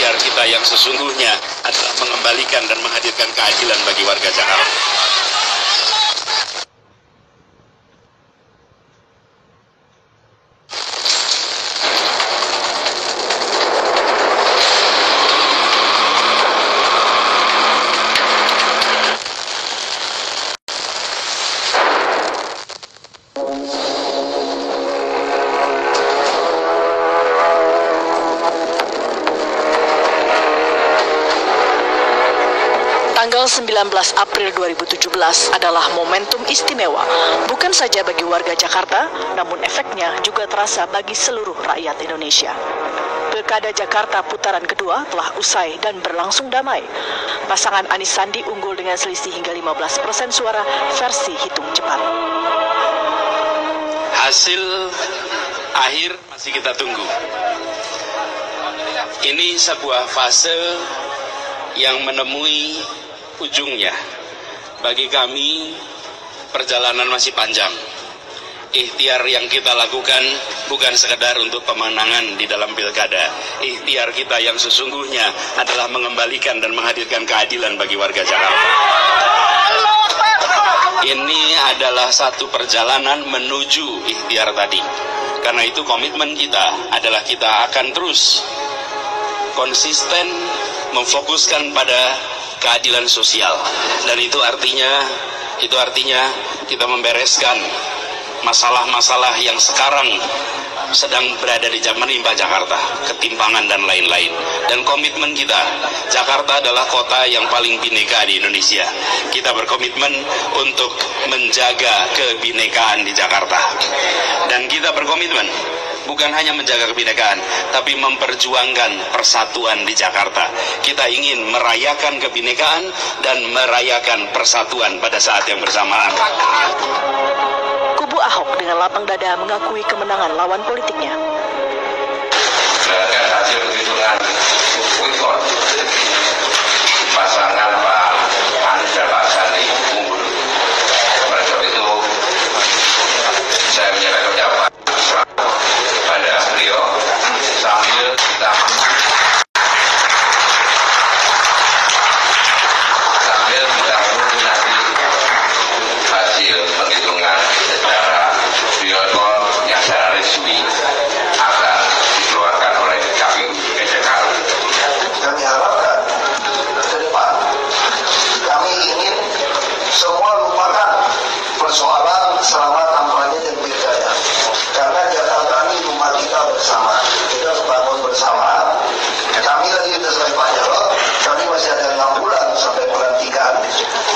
Ikhtiar kita yang sesungguhnya adalah mengembalikan dan menghadirkan keadilan bagi warga Jakarta. Tanggal 19 April 2017 adalah momentum istimewa, bukan saja bagi warga Jakarta, namun efeknya juga terasa bagi seluruh rakyat Indonesia. Pilkada Jakarta putaran kedua telah usai dan berlangsung damai. Pasangan Anies Sandi unggul dengan selisih hingga 15% suara versi hitung cepat. Hasil akhir masih kita tunggu. Ini sebuah fase yang menemui ujungnya. Bagi kami, perjalanan masih panjang. Ikhtiar yang kita lakukan bukan sekedar untuk pemenangan di dalam pilkada. Ikhtiar kita yang sesungguhnya adalah mengembalikan dan menghadirkan keadilan bagi warga Jakarta. Ini adalah satu perjalanan menuju ikhtiar tadi. Karena itu komitmen kita adalah kita akan terus konsisten memfokuskan pada keadilan sosial, dan itu artinya kita membereskan masalah-masalah yang sekarang sedang berada di menimpa Jakarta, ketimpangan dan lain-lain. Dan komitmen kita, Jakarta adalah kota yang paling bineka di Indonesia. Kita berkomitmen untuk menjaga kebinekaan di Jakarta, dan kita berkomitmen bukan hanya menjaga kebinekaan, tapi memperjuangkan persatuan di Jakarta. Kita ingin merayakan kebinekaan dan merayakan persatuan pada saat yang bersamaan. Kubu Ahok dengan lapang dada mengakui kemenangan lawan politiknya. Berdasarkan hasil penghitungan quick count, pasangan Pak Anies dan Pak Sandi unggul. Oleh sebab itu, saya menyerahkan ucapan pada beliau sambil kita menunggu nanti hasil penghitungan secara real yang secara resmi akan dikeluarkan oleh KPU DKI Jakarta. Kami harapkan ke depan kami ingin semua lupakan persoalan selama kampanye dan pilkada, karena Jakarta ini rumah kita bersama, kita harus bangun bersama. Kami lagi selesai Pak Jarod, kami masih ada 6 bulan sampai bulan 3.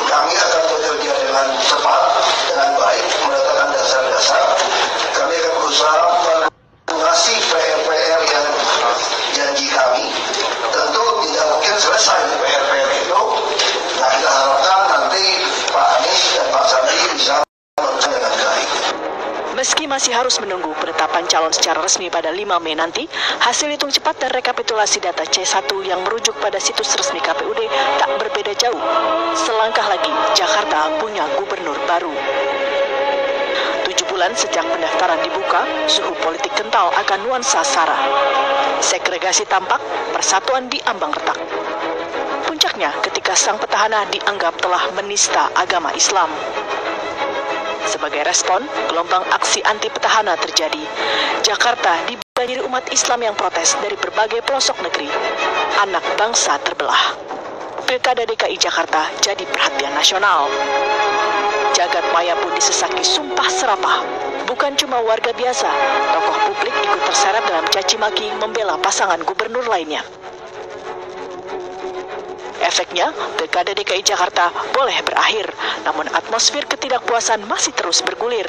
Kami akan bekerja dengan cepat, dengan baik, meletakkan dasar-dasar. Kami akan berusaha melunasi PR-PR yang janji kami. Tentu tidak mungkin selesai PR-PR itu. Nah, kita harapkan nanti Pak Anies dan Pak Sandi bisa melakukan dengan baik. Meski masih harus menunggu penetapan calon secara resmi pada 5 Mei nanti, hasil hitung cepat dan rekapitulasi data C1 yang merujuk pada situs resmi KPUD tak berbeda jauh. Selangkah lagi, Jakarta punya gubernur baru. 7 bulan sejak pendaftaran dibuka, suhu politik kental akan nuansa SARA. Segregasi tampak, persatuan di ambang retak. Puncaknya ketika sang petahana dianggap telah menista agama Islam. Sebagai respon, gelombang aksi anti petahana terjadi. Jakarta dibanjiri umat Islam yang protes dari berbagai pelosok negeri. Anak bangsa terbelah. Pilkada DKI Jakarta jadi perhatian nasional. Jagat maya pun disesaki sumpah serapah. Bukan cuma warga biasa, tokoh publik ikut terseret dalam caci maki membela pasangan gubernur lainnya. Efeknya, Pilkada DKI Jakarta boleh berakhir, namun atmosfer ketidakpuasan masih terus bergulir.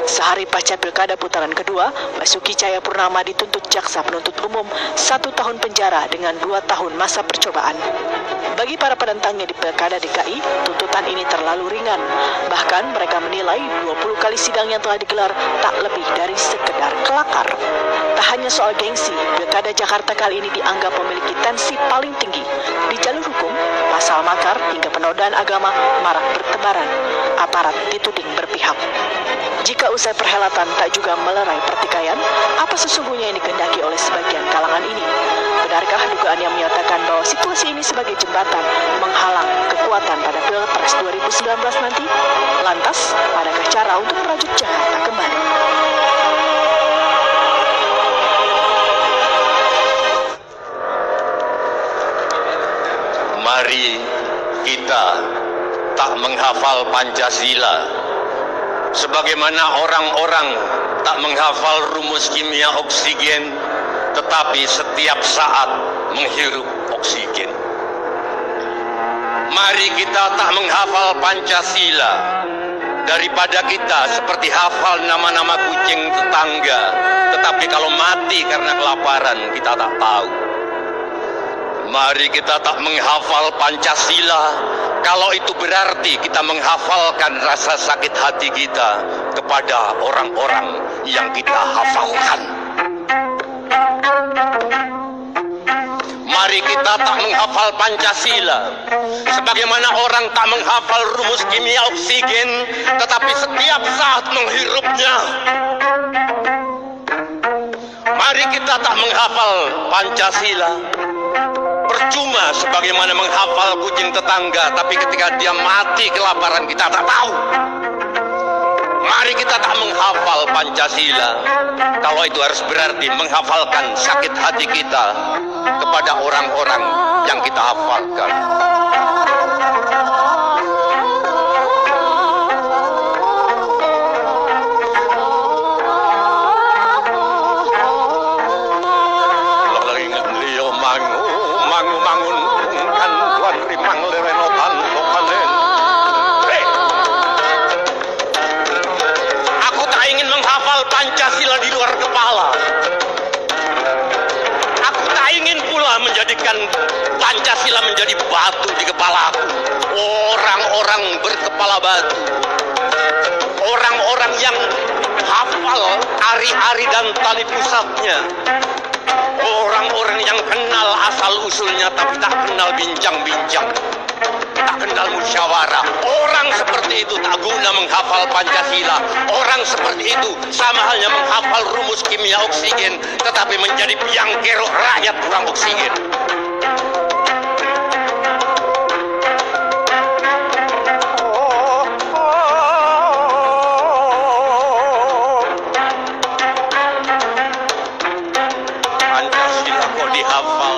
Sehari pasca Pilkada putaran kedua, Basuki Cahayapurnama dituntut jaksa penuntut umum 1 tahun penjara dengan 2 tahun masa percobaan. Bagi para penentangnya di Pilkada DKI, tuntutan ini terlalu ringan. Bahkan mereka menilai 20 kali sidang yang telah digelar tak lebih dari sekedar kelakar. Tak hanya hanya soal gengsi, Pilkada Jakarta kali ini dianggap memiliki tensi paling tinggi. Di jalur hukum, pasal makar hingga penodaan agama marak bertebaran. Aparat dituding berpihak. Jika usai perhelatan tak juga melerai pertikaian, apa sesungguhnya yang dikehendaki oleh sebagian kalangan ini? Benarkah dugaan yang menyatakan bahwa situasi ini sebagai jembatan menghalang kekuatan pada Pilpres 2019 nanti? Lantas, adakah cara untuk merajut Jakarta kembali? Mari kita tak menghafal Pancasila sebagaimana orang-orang tak menghafal rumus kimia oksigen, tetapi setiap saat menghirup oksigen. Mari kita tak menghafal Pancasila daripada kita seperti hafal nama-nama kucing tetangga, tetapi kalau mati karena kelaparan kita tak tahu. Mari kita tak menghafal Pancasila kalau itu berarti kita menghafalkan rasa sakit hati kita kepada orang-orang yang kita hafalkan. Mari kita tak menghafal Pancasila sebagaimana orang tak menghafal rumus kimia oksigen tetapi setiap saat menghirupnya. Mari kita tak menghafal Pancasila percuma sebagaimana menghafal kucing tetangga, tapi ketika dia mati kelaparan kita tak tahu. Mari kita tak menghafal Pancasila kalau itu harus berarti menghafalkan sakit hati kita kepada orang-orang yang kita hafalkan. Pancasila di luar kepala. Aku tak ingin pula menjadikan Pancasila menjadi batu di kepalaku. Orang-orang berkepala batu, orang-orang yang hafal ari-ari dan tali pusatnya, orang-orang yang kenal asal-usulnya tapi tak kenal bincang-bincang, tak kenal musyawarah. Orang seperti itu tak guna menghafal Pancasila. Orang seperti itu sama halnya menghafal rumus kimia oksigen tetapi menjadi biang kerok rakyat kurang oksigen. Pancasila kok dihafal?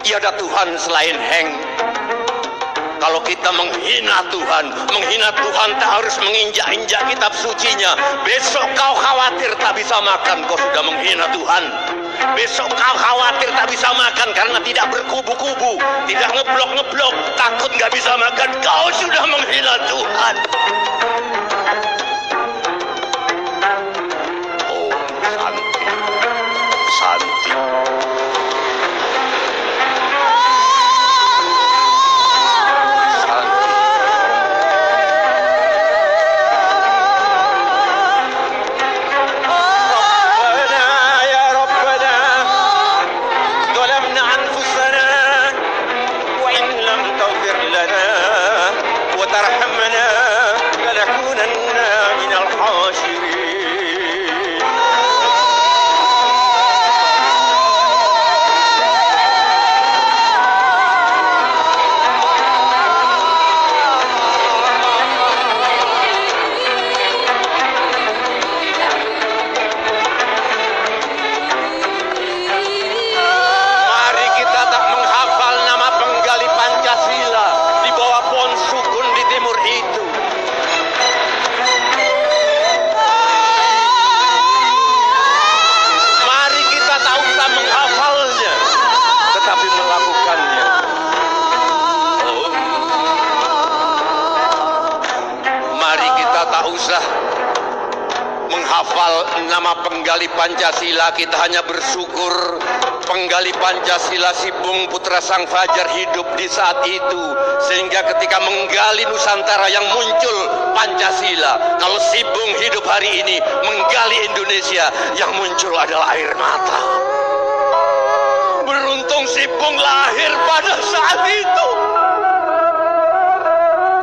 Tiada Tuhan selain Heng. Kalau kita menghina Tuhan tak harus menginjak-injak kitab sucinya. Besok kau khawatir tak bisa makan, kau sudah menghina Tuhan. Besok kau khawatir tak bisa makan karena tidak berkubu-kubu, tidak ngeblok-ngeblok, takut gak bisa makan, kau sudah menghina Tuhan. Oh, Santi. وترحمنا لنكونن menghafal nama penggali Pancasila, kita hanya bersyukur penggali Pancasila si Bung Putra Sang Fajar hidup di saat itu, sehingga ketika menggali Nusantara yang muncul Pancasila. Kalau si Bung hidup hari ini menggali Indonesia, yang muncul adalah air mata. Beruntung si Bung lahir pada saat itu.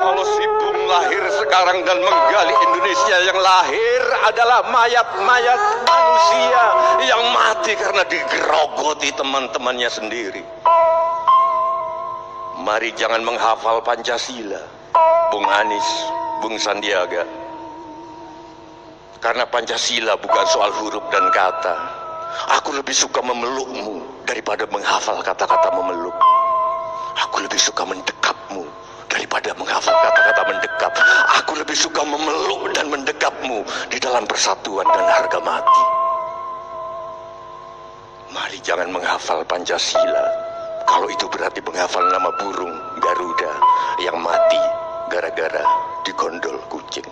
Kalau si Bung lahir sekarang dan menggali Indonesia, yang lahir adalah mayat-mayat manusia yang mati karena digerogoti teman-temannya sendiri. Mari jangan menghafal Pancasila, Bung Anies, Bung Sandiaga. Karena Pancasila bukan soal huruf dan kata. Aku lebih suka memelukmu daripada menghafal kata-kata memeluk. Aku lebih suka mendekapmu daripada menghafal kata-kata mendekap. Aku lebih suka memeluk dan mendekapmu di dalam persatuan dan harga mati. Mari jangan menghafal Pancasila kalau itu berarti menghafal nama burung Garuda yang mati gara-gara digondol kucing.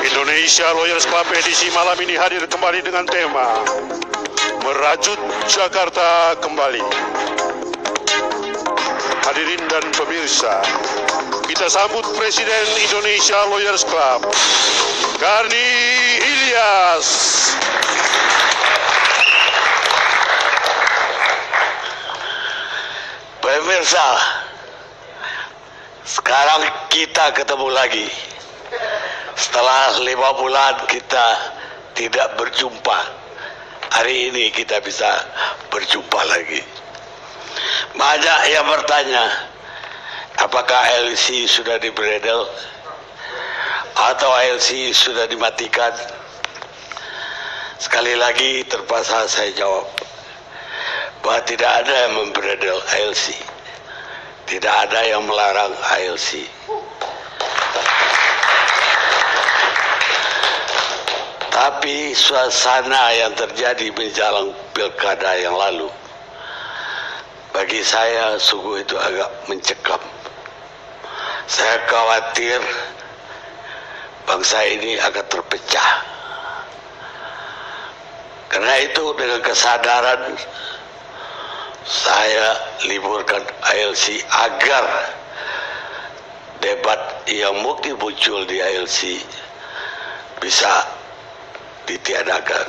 Indonesia Lawyers Club edisi malam ini hadir kembali dengan tema Merajut Jakarta Kembali. Hadirin dan pemirsa, kita sambut Presiden Indonesia Lawyers Club, Karni Ilyas. Pemirsa, sekarang kita ketemu lagi. Setelah 5 bulan kita tidak berjumpa, hari ini kita bisa berjumpa lagi. Banyak yang bertanya, apakah LC sudah dibredel atau LC sudah dimatikan? Sekali lagi terpaksa saya jawab bahwa tidak ada yang membredel LC, tidak ada yang melarang LC. Tapi suasana yang terjadi menjelang pilkada yang lalu, bagi saya sungguh itu agak mencekam. Saya khawatir bangsa ini akan terpecah. Karena itu dengan kesadaran saya liburkan ALC agar debat yang mungkin muncul di ALC bisa ditiadakan.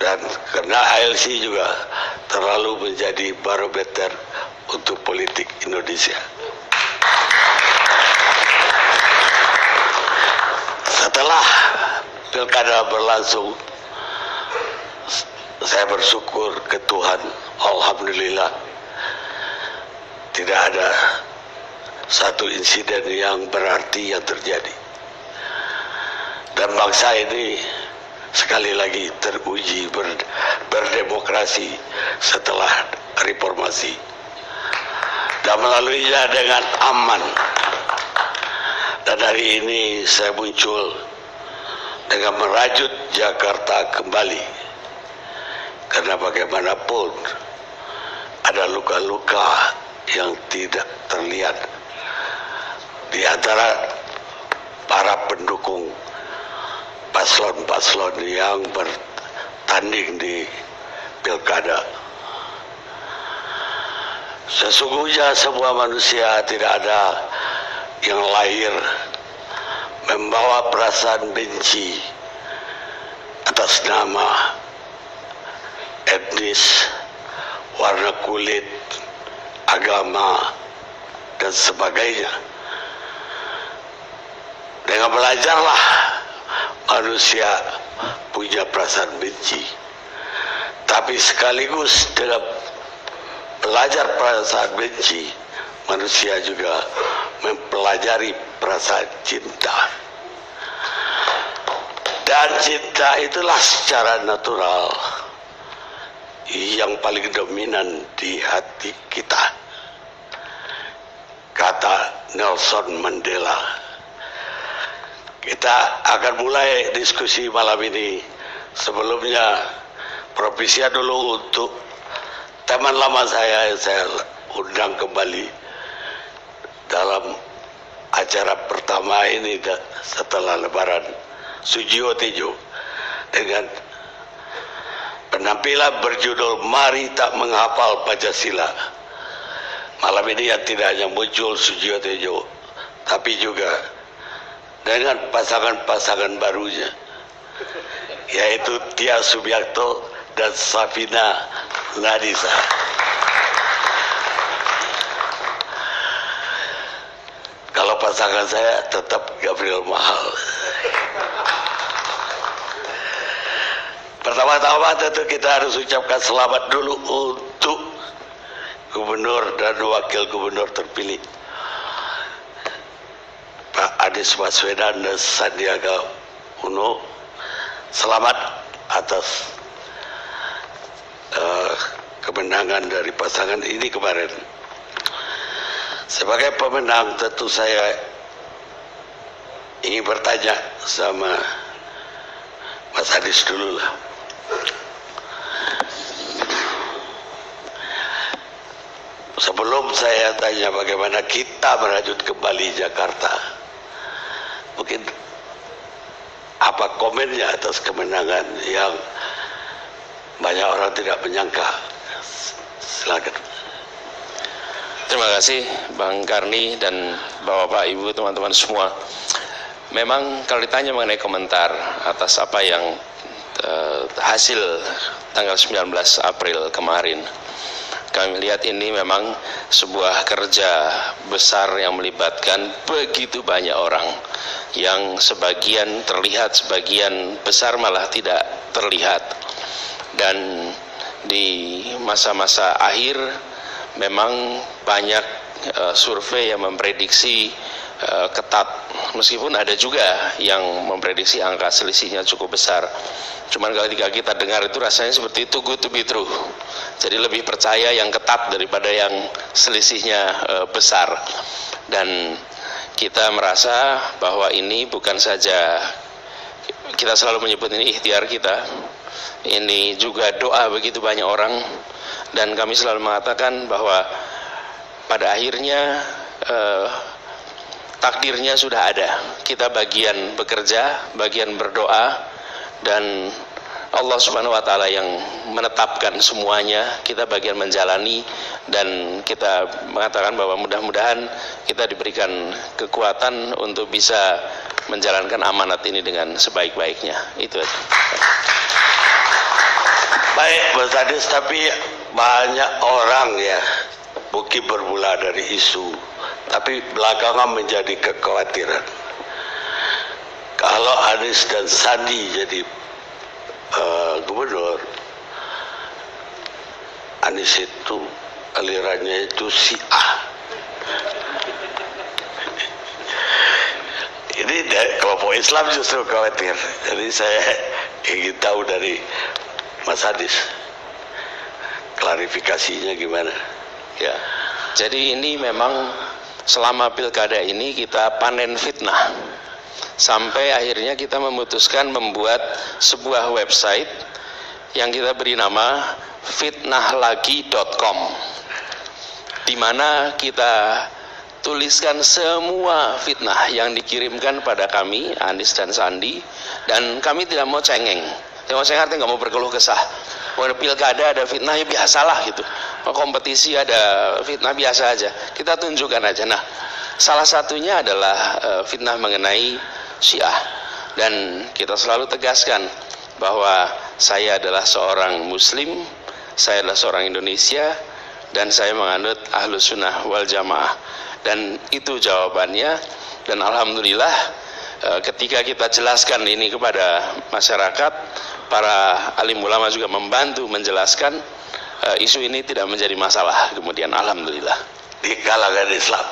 Dan karena ALC juga terlalu menjadi barometer untuk politik Indonesia. Setelah pilkada berlangsung, saya bersyukur ke Tuhan, alhamdulillah tidak ada satu insiden yang berarti yang terjadi. Dan bangsa ini sekali lagi teruji berdemokrasi setelah reformasi, dan melaluinya dengan aman. Dan hari ini saya muncul dengan merajut Jakarta kembali, karena bagaimanapun ada luka-luka yang tidak terlihat di antara para pendukung paslon-paslon yang bertanding di pilkada. Sesungguhnya semua manusia, tidak ada yang lahir membawa perasaan benci atas nama, etnis, warna kulit, agama, dan sebagainya. Dengan belajarlah manusia punya perasaan benci, tapi sekaligus dengan belajar perasaan benci, manusia juga mempelajari perasaan cinta. Dan cinta itulah secara natural yang paling dominan di hati kita. Kata Nelson Mandela, Kita akan mulai diskusi malam ini. Sebelumnya, propisia dulu untuk teman lama saya yang saya undang kembali dalam acara pertama ini setelah Lebaran, Sujiwo Tejo, dengan penampilan berjudul Mari Tak Menghafal Pancasila. Malam ini yang tidak hanya muncul Sujiwo Tejo, tapi juga dengan pasangan-pasangan barunya, yaitu Tia Subiakto dan Safina Nadisa. Kalau pasangan saya tetap Gabriel Mahal. Pertama-tama tentu kita harus ucapkan selamat dulu untuk gubernur dan wakil gubernur terpilih Pak Anies Baswedan dan Sandiaga Uno. Selamat atas kemenangan dari pasangan ini kemarin. Sebagai pemenang tentu saya ingin bertanya sama Mas Anies dulu lah. Sebelum saya tanya bagaimana kita merajut kembali Jakarta, mungkin apa komennya atas kemenangan yang banyak orang tidak menyangka. Silakan. Terima kasih Bang Karni dan Bapak Ibu, teman-teman semua. Memang kalau ditanya mengenai komentar atas apa yang hasil tanggal 19 April kemarin, kami lihat ini memang sebuah kerja besar yang melibatkan begitu banyak orang, yang sebagian terlihat, sebagian besar malah tidak terlihat. Dan di masa-masa akhir memang banyak survei yang memprediksi ketat, meskipun ada juga yang memprediksi angka selisihnya cukup besar. Cuman ketika kita dengar itu rasanya seperti too good to be true. Jadi lebih percaya yang ketat daripada yang selisihnya besar. Dan kita merasa bahwa ini bukan saja, kita selalu menyebut ini ikhtiar kita, ini juga doa begitu banyak orang. Dan kami selalu mengatakan bahwa pada akhirnya takdirnya sudah ada. Kita bagian bekerja, bagian berdoa, dan Allah Subhanahu wa Ta'ala yang menetapkan semuanya. Kita bagian menjalani, dan kita mengatakan bahwa mudah-mudahan kita diberikan kekuatan untuk bisa menjalankan amanat ini dengan sebaik-baiknya. Itu aja. Baik, Mas Anies, tapi banyak orang ya mungkin bermula dari isu, tapi belakangan menjadi kekhawatiran. Kalau Anies dan Sandi jadi gubernur, Anies itu alirannya itu Syiah. Ini dari kelompok Islam justru khawatir. Jadi saya ingin tahu dari Mas Anies, klarifikasinya gimana? Ya, jadi ini memang selama pilkada ini kita panen fitnah, sampai akhirnya kita memutuskan membuat sebuah website yang kita beri nama fitnahlagi.com, di mana kita tuliskan semua fitnah yang dikirimkan pada kami, Anies dan Sandi, dan kami tidak mau cengeng. Tidak mau cengeng artinya nggak mau berkeluh kesah. Kalau pilkada ada fitnah ya biasalah gitu. Kompetisi ada fitnah biasa aja. Kita tunjukkan aja. Nah, salah satunya adalah fitnah mengenai Syiah. Dan kita selalu tegaskan bahwa saya adalah seorang Muslim, saya adalah seorang Indonesia, dan saya menganut Ahlus Sunnah wal Jamaah. Dan itu jawabannya. Dan alhamdulillah ketika kita jelaskan ini kepada masyarakat, para alim ulama juga membantu menjelaskan, isu ini tidak menjadi masalah kemudian, alhamdulillah. Di kalangan Islam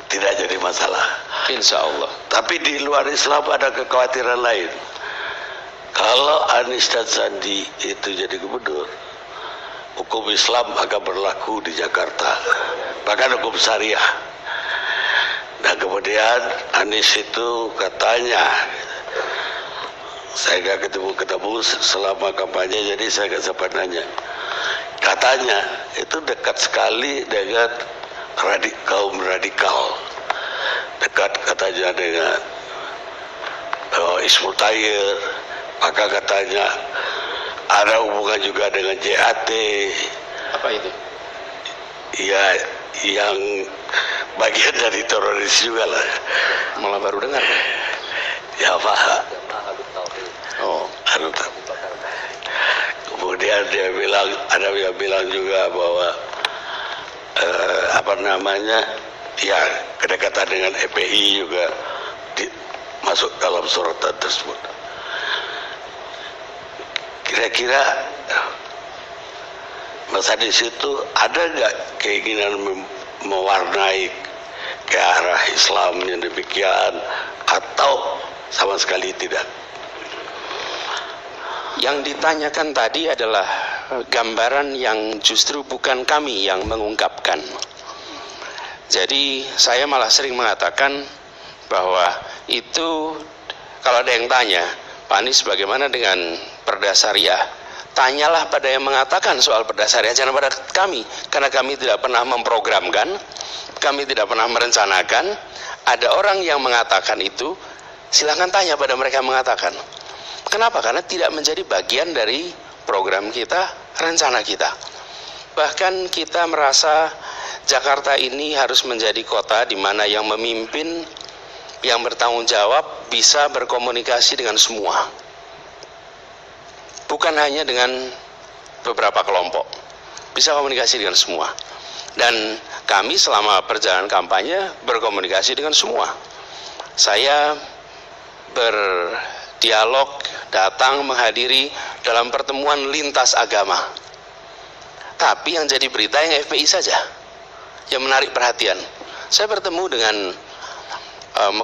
tidak jadi masalah, insya Allah. Tapi di luar Islam ada kekhawatiran lain. Kalau Anies dan Sandi itu jadi gubernur, hukum Islam akan berlaku di Jakarta, bahkan hukum syariah. Nah kemudian Anies itu katanya, saya nggak ketemu selama kampanye, jadi saya nggak sempat nanya. Katanya itu dekat sekali dengan kaum radikal, dekat katanya dengan Ismul Tayyir, maka katanya ada hubungan juga dengan JAT. Apa itu? Ya, yang bagian dari teroris juga lah. Malah baru dengar. Ya Pak. Oh, kemudian dia bilang, ada yang bilang juga bahwa ya kedekatan dengan FPI juga masuk dalam sorotan tersebut. Kira-kira Mas Anies itu ada nggak keinginan mewarnai ke arah Islam yang demikian, atau sama sekali tidak? yang ditanyakan tadi adalah gambaran yang justru bukan kami yang mengungkapkan. Jadi saya malah sering mengatakan bahwa itu kalau ada yang tanya, Pak Anies bagaimana dengan Perda Syariah? Tanyalah pada yang mengatakan soal Perda Syariah, jangan pada kami, karena kami tidak pernah memprogramkan, kami tidak pernah merencanakan. Ada orang yang mengatakan itu, silahkan tanya pada mereka yang mengatakan. Kenapa? Karena tidak menjadi bagian dari program kita, rencana kita. Bahkan kita merasa Jakarta ini harus menjadi kota di mana yang memimpin, yang bertanggung jawab bisa berkomunikasi dengan semua. Bukan hanya dengan beberapa kelompok, bisa komunikasi dengan semua. Dan kami selama perjalanan kampanye berkomunikasi dengan semua. Saya berdialog, datang menghadiri dalam pertemuan lintas agama. Tapi yang jadi berita yang FPI saja, yang menarik perhatian. Saya bertemu dengan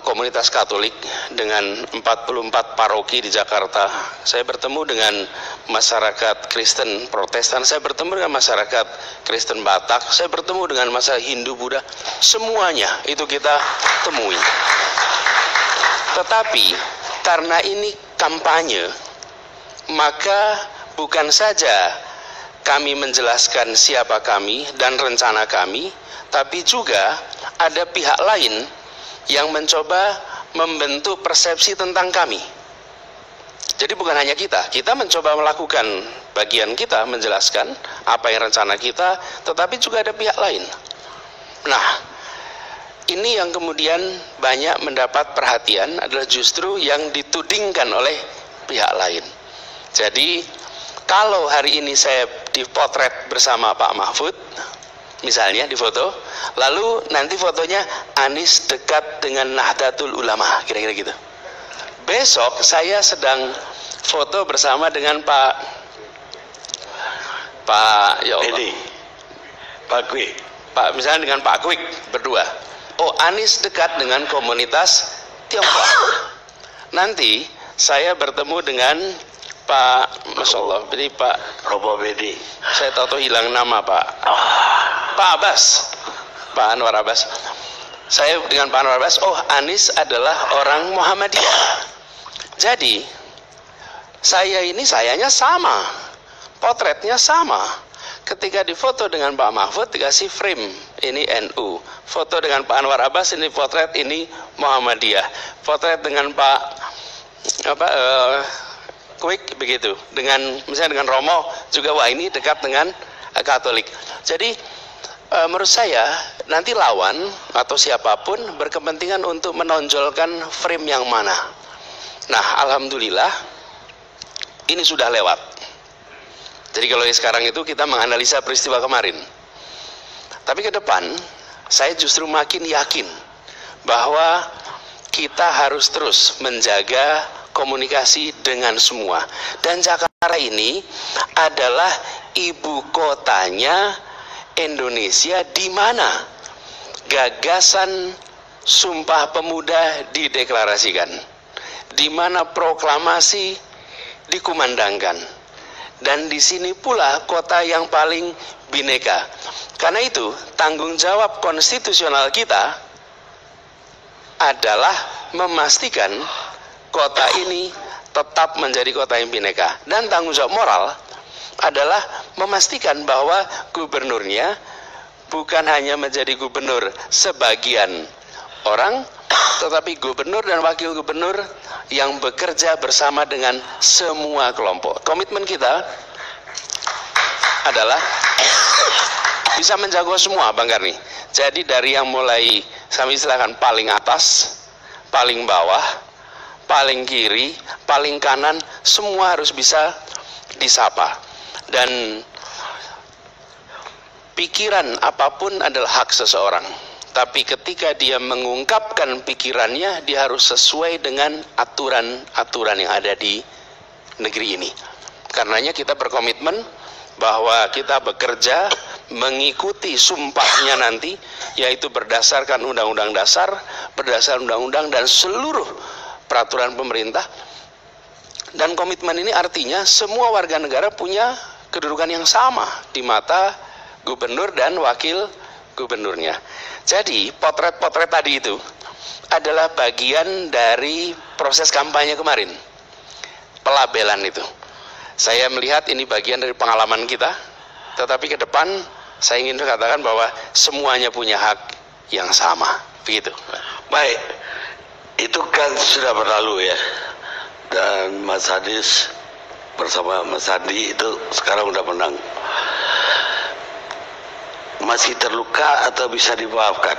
komunitas Katolik, dengan 44 paroki di Jakarta. Saya bertemu dengan masyarakat Kristen Protestan, saya bertemu dengan masyarakat Kristen Batak, saya bertemu dengan masyarakat Hindu Buddha. Semuanya itu kita temui. Tetapi karena ini kampanye, maka bukan saja kami menjelaskan siapa kami dan rencana kami, tapi juga ada pihak lain yang mencoba membentuk persepsi tentang kami. Jadi bukan hanya kita mencoba melakukan bagian kita, menjelaskan apa yang rencana kita, tetapi juga ada pihak lain. Nah, ini yang kemudian banyak mendapat perhatian adalah justru yang ditudingkan oleh pihak lain. Jadi kalau hari ini saya dipotret bersama Pak Mahfud, misalnya di foto, lalu nanti fotonya Anies dekat dengan Nahdlatul Ulama, kira-kira gitu. Besok saya sedang foto bersama dengan Pak Kwik, misalnya dengan Pak Kwik berdua. Oh, Anies dekat dengan komunitas Tionghoa. Nanti saya bertemu dengan Pak, Masya Allah, jadi Pak Robo Bedi. Saya tahu hilang nama Pak Abbas, Pak Anwar Abbas. Saya dengan Pak Anwar Abbas, oh Anies adalah orang Muhammadiyah. Jadi sayanya sama, potretnya sama. Ketika difoto dengan Pak Mahfud dikasih frame, ini NU. Foto dengan Pak Anwar Abbas, ini potret, ini Muhammadiyah. Potret dengan Pak Kwik begitu. Misalnya dengan Romo juga, wah ini dekat dengan Katolik. Jadi menurut saya nanti lawan atau siapapun berkepentingan untuk menonjolkan frame yang mana. Nah, alhamdulillah ini sudah lewat. Jadi kalau sekarang itu kita menganalisa peristiwa kemarin. Tapi ke depan saya justru makin yakin bahwa kita harus terus menjaga komunikasi dengan semua. Dan Jakarta ini adalah ibu kotanya Indonesia, di mana gagasan Sumpah Pemuda dideklarasikan, di mana proklamasi dikumandangkan, dan di sini pula kota yang paling bineka. Karena itu tanggung jawab konstitusional kita adalah memastikan kota ini tetap menjadi kota yang bineka. Dan tanggung jawab moral adalah memastikan bahwa gubernurnya bukan hanya menjadi gubernur sebagian orang, tetapi gubernur dan wakil gubernur yang bekerja bersama dengan semua kelompok. Komitmen kita adalah bisa menjaga semua, Bang Karni. Jadi dari yang mulai, kami istilahkan paling atas, paling bawah, paling kiri, paling kanan, semua harus bisa disapa. Dan pikiran apapun adalah hak seseorang. Tapi ketika dia mengungkapkan pikirannya, dia harus sesuai dengan aturan-aturan yang ada di negeri ini. Karenanya kita berkomitmen bahwa kita bekerja mengikuti sumpahnya nanti, yaitu berdasarkan Undang-Undang Dasar, berdasarkan Undang-Undang dan seluruh peraturan pemerintah. Dan komitmen ini artinya semua warga negara punya kedudukan yang sama di mata gubernur dan wakil gubernurnya. Jadi potret-potret tadi itu adalah bagian dari proses kampanye kemarin, pelabelan itu. Saya melihat ini bagian dari pengalaman kita, tetapi ke depan saya ingin katakan bahwa semuanya punya hak yang sama, begitu. Baik, itu kan sudah berlalu ya. Dan Mas Hadis bersama Mas Sandi itu sekarang udah menang. Masih terluka atau bisa dimaafkan?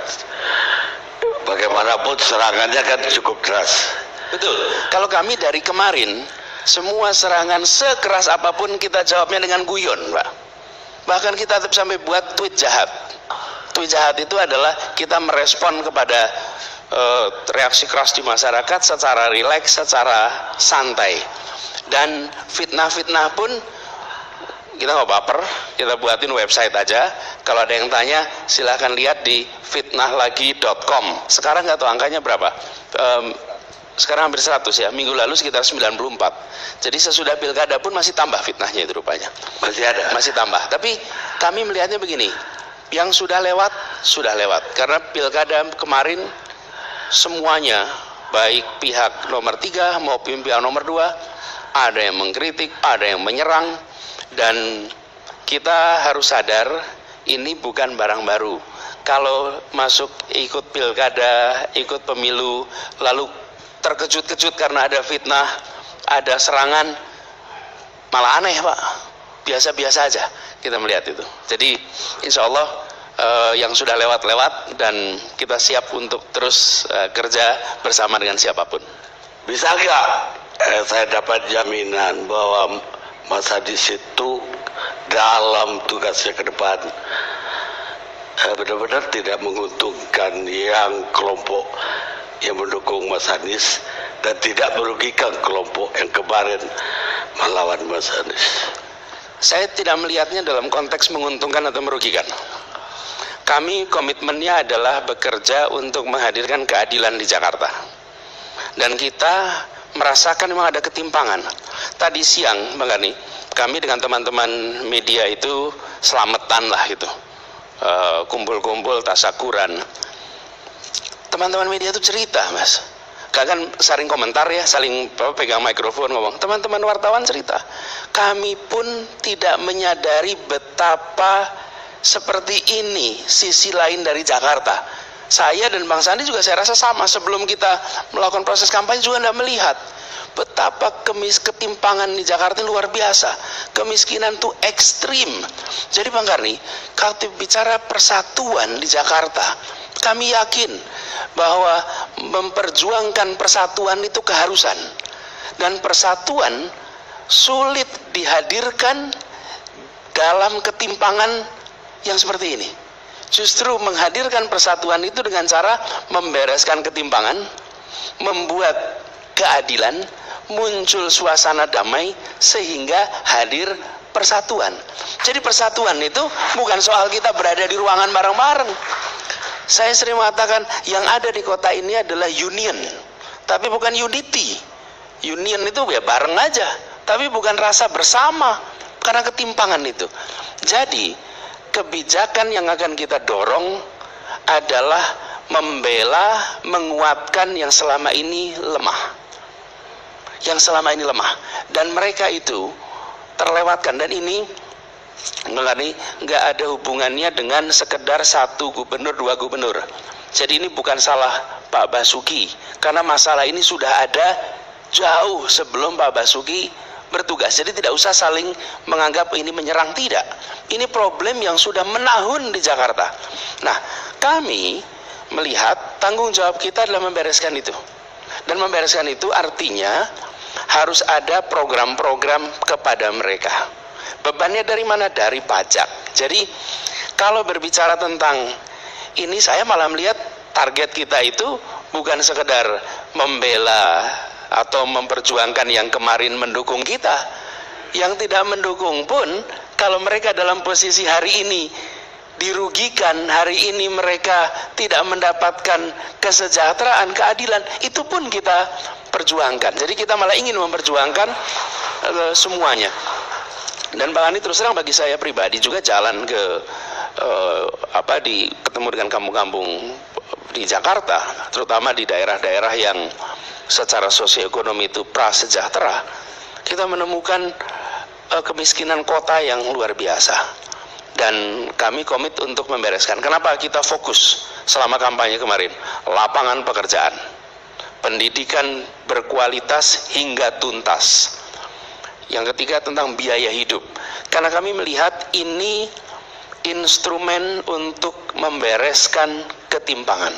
Bagaimanapun serangannya kan cukup keras. Betul. Kalau kami dari kemarin, semua serangan sekeras apapun kita jawabnya dengan guyon, Pak. Bahkan kita sampai buat tweet jahat. Tweet jahat itu adalah kita merespon kepada reaksi keras di masyarakat secara rileks, secara santai. Dan fitnah-fitnah pun kita nggak baper, kita buatin website aja. Kalau ada yang tanya, silahkan lihat di fitnahlagi.com. Sekarang nggak tahu angkanya berapa. Sekarang hampir 100 ya. Minggu lalu sekitar 94. Jadi sesudah pilkada pun masih tambah fitnahnya itu rupanya. Masih ada? Masih tambah. Tapi kami melihatnya begini, yang sudah lewat, sudah lewat. Karena pilkada kemarin semuanya, baik pihak nomor 3 maupun pihak nomor 2, ada yang mengkritik, ada yang menyerang. Dan kita harus sadar ini bukan barang baru. Kalau masuk ikut pilkada, ikut pemilu, lalu terkejut-kejut karena ada fitnah, ada serangan, malah aneh, Pak. Biasa-biasa aja kita melihat itu. Jadi insya Allah yang sudah lewat-lewat dan kita siap untuk terus kerja bersama dengan siapapun. Bisa nggak saya dapat jaminan bahwa Mas Hadis itu dalam tugasnya ke depan benar-benar tidak menguntungkan yang kelompok yang mendukung Mas Anies dan tidak merugikan kelompok yang kemarin melawan Mas Anies? Saya tidak melihatnya dalam konteks menguntungkan atau merugikan. Kami komitmennya adalah bekerja untuk menghadirkan keadilan di Jakarta. Dan kita merasakan memang ada ketimpangan. Tadi siang, Bang Gani, kami dengan teman-teman media itu selamatan lah gitu. Kumpul-kumpul, tasakuran. Teman-teman media itu cerita, Mas. Kan saling komentar ya, saling pegang mikrofon ngomong. Teman-teman wartawan cerita, kami pun tidak menyadari betapa seperti ini sisi lain dari Jakarta. Saya dan Bang Sandi juga saya rasa sama, sebelum kita melakukan proses kampanye juga tidak melihat betapa ketimpangan di Jakarta luar biasa. Kemiskinan itu ekstrim. Jadi Bang Karni, kalau bicara persatuan di Jakarta, kami yakin bahwa memperjuangkan persatuan itu keharusan. Dan persatuan sulit dihadirkan dalam ketimpangan yang seperti ini. Justru menghadirkan persatuan itu dengan cara membereskan ketimpangan, membuat keadilan, muncul suasana damai sehingga hadir persatuan. Jadi persatuan itu bukan soal kita berada di ruangan bareng-bareng. Saya sering mengatakan yang ada di kota ini adalah union, tapi bukan unity. Union itu ya bareng aja, tapi bukan rasa bersama karena ketimpangan itu. Jadi kebijakan yang akan kita dorong adalah membela, menguatkan yang selama ini lemah. Yang selama ini lemah. Dan mereka itu terlewatkan. Dan ini nggak ada hubungannya dengan sekedar 1 gubernur, 2 gubernur. Jadi ini bukan salah Pak Basuki. Karena masalah ini sudah ada jauh sebelum Pak Basuki bertugas. Jadi tidak usah saling menganggap ini menyerang, tidak. Ini problem yang sudah menahun di Jakarta. Nah, kami melihat tanggung jawab kita adalah membereskan itu. Dan membereskan itu artinya harus ada program-program kepada mereka. Bebannya dari mana? Dari pajak. Jadi kalau berbicara tentang ini, saya malah melihat target kita itu bukan sekedar membela atau memperjuangkan yang kemarin mendukung kita. Yang tidak mendukung pun, kalau mereka dalam posisi hari ini dirugikan, hari ini mereka tidak mendapatkan kesejahteraan, keadilan, itu pun kita perjuangkan. Jadi kita malah ingin memperjuangkan semuanya. Dan Bang Ani, terus terang bagi saya pribadi juga jalan ke ketemu dengan kampung-kampung di Jakarta, terutama di daerah-daerah yang secara sosioekonomi itu prasejahtera, kita menemukan kemiskinan kota yang luar biasa. Dan kami komit untuk membereskan. Kenapa kita fokus selama kampanye kemarin? Lapangan pekerjaan, pendidikan berkualitas hingga tuntas. Yang ketiga tentang biaya hidup. Karena kami melihat ini instrumen untuk membereskan ketimpangan.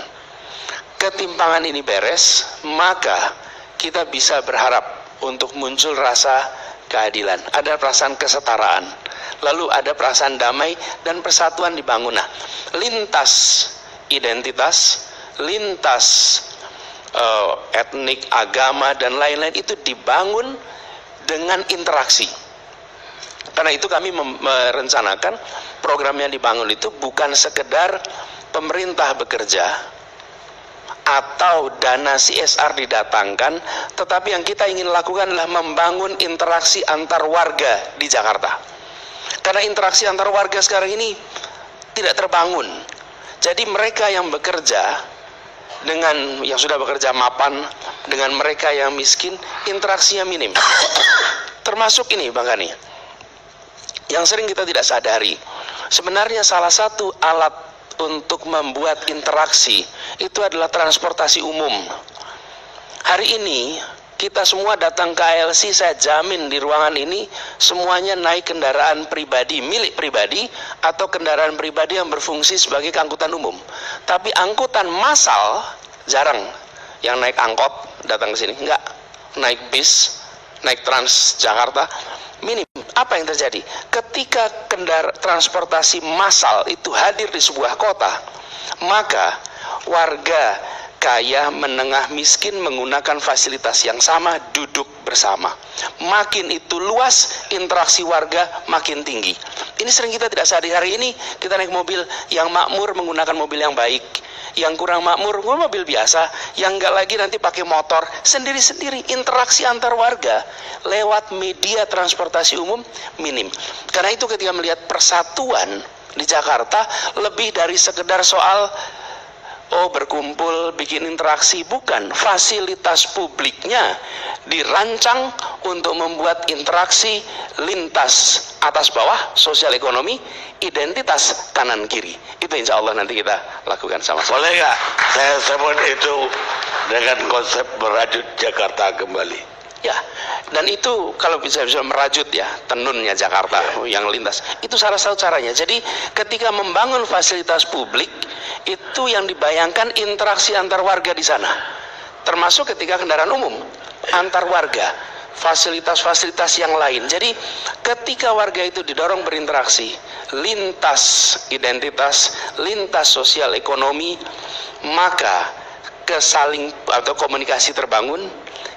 Ketimpangan ini beres, maka kita bisa berharap untuk muncul rasa keadilan. Ada perasaan kesetaraan. Lalu ada perasaan damai dan persatuan dibangun. Nah, lintas identitas, lintas etnik, agama, dan lain-lain itu dibangun dengan interaksi. Karena itu kami merencanakan program yang dibangun itu bukan sekedar pemerintah bekerja atau dana CSR didatangkan, tetapi yang kita ingin lakukan adalah membangun interaksi antar warga di Jakarta. Karena interaksi antar warga sekarang ini tidak terbangun. Jadi mereka yang bekerja dengan yang sudah bekerja mapan dengan mereka yang miskin, interaksinya minim. Termasuk ini Bang Gani, yang sering kita tidak sadari, sebenarnya salah satu alat untuk membuat interaksi itu adalah transportasi umum. Hari ini kita semua datang ke ALC, saya jamin di ruangan ini semuanya naik kendaraan pribadi, milik pribadi, atau kendaraan pribadi yang berfungsi sebagai angkutan umum. Tapi angkutan massal jarang. Yang naik angkot datang ke sini, enggak. Naik bis, naik Transjakarta, minim. Apa yang terjadi? Ketika transportasi massal itu hadir di sebuah kota, maka warga kaya, menengah, miskin menggunakan fasilitas yang sama, duduk bersama. Makin itu luas, interaksi warga makin tinggi. Ini sering kita tidak sadari. Hari ini kita naik mobil, yang makmur menggunakan mobil yang baik, yang kurang makmur mobil biasa, yang enggak lagi nanti pakai motor sendiri-sendiri. Interaksi antar warga lewat media transportasi umum minim. Karena itu ketika melihat persatuan di Jakarta, lebih dari sekedar soal berkumpul, bikin interaksi, bukan. Fasilitas publiknya dirancang untuk membuat interaksi lintas atas bawah, sosial ekonomi, identitas kanan kiri. Itu insya Allah nanti kita lakukan sama-sama. Boleh nggak saya sebut itu dengan konsep merajut Jakarta kembali? Ya, dan itu kalau bisa merajut ya, tenunnya Jakarta yang lintas. Itu salah satu caranya. Jadi ketika membangun fasilitas publik, itu yang dibayangkan interaksi antar warga di sana. Termasuk ketika kendaraan umum, antar warga, fasilitas-fasilitas yang lain. Jadi ketika warga itu didorong berinteraksi, lintas identitas, lintas sosial ekonomi, maka kesaling atau komunikasi terbangun,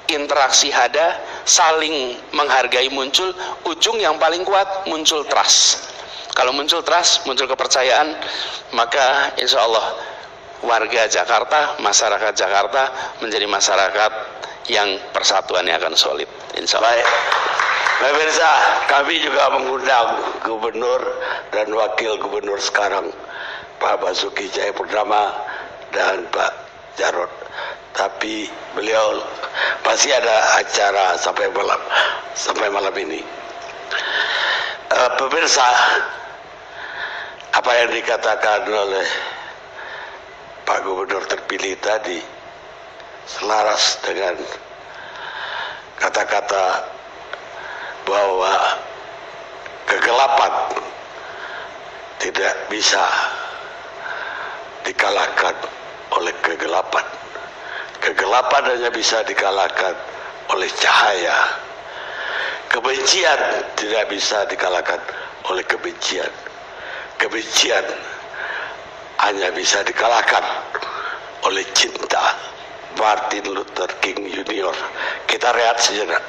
interaksi ada, saling menghargai muncul, ujung yang paling kuat muncul trust. Kalau muncul trust, muncul kepercayaan, maka insya Allah warga Jakarta, masyarakat Jakarta menjadi masyarakat yang persatuannya akan solid, insya Allah. Baik, pemirsa, kami juga mengundang Gubernur dan Wakil Gubernur sekarang, Pak Basuki Cahayapurnama, dan Pak Jarod, tapi beliau pasti ada acara sampai malam ini. Pemirsa, apa yang dikatakan oleh Pak Gubernur terpilih tadi selaras dengan kata-kata bahwa kegelapan tidak bisa dikalahkan oleh kegelapan. Kegelapan hanya bisa dikalahkan oleh cahaya. Kebencian tidak bisa dikalahkan oleh kebencian. Kebencian hanya bisa dikalahkan oleh cinta. Martin Luther King Jr. Kita rehat sejenak.